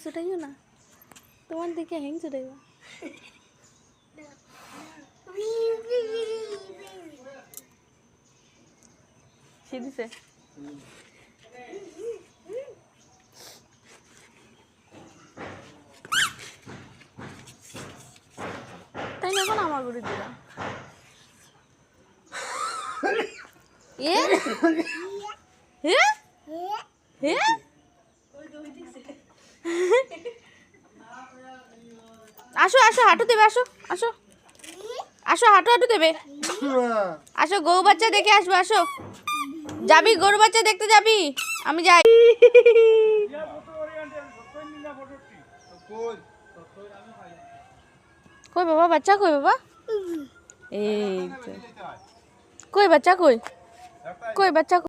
ছুটাইও না, তোমার দিকে হ্যাং ছুটাইবা। দিছে তাই না, এখন আমার ঘুরে দিলা আসো আসো, হাঁটু দেবে, আসো আসো আসো, হাঁটু হাঁটু দেবে, আসো গরু বাচ্চা দেখে আসবো, আসো। যাবি গরু বাচ্চা দেখতে যাবি? আমি যাই। কই বাবা, বাচ্চা কই বাবা? এই কই বাচ্চা, কই কই বাচ্চা?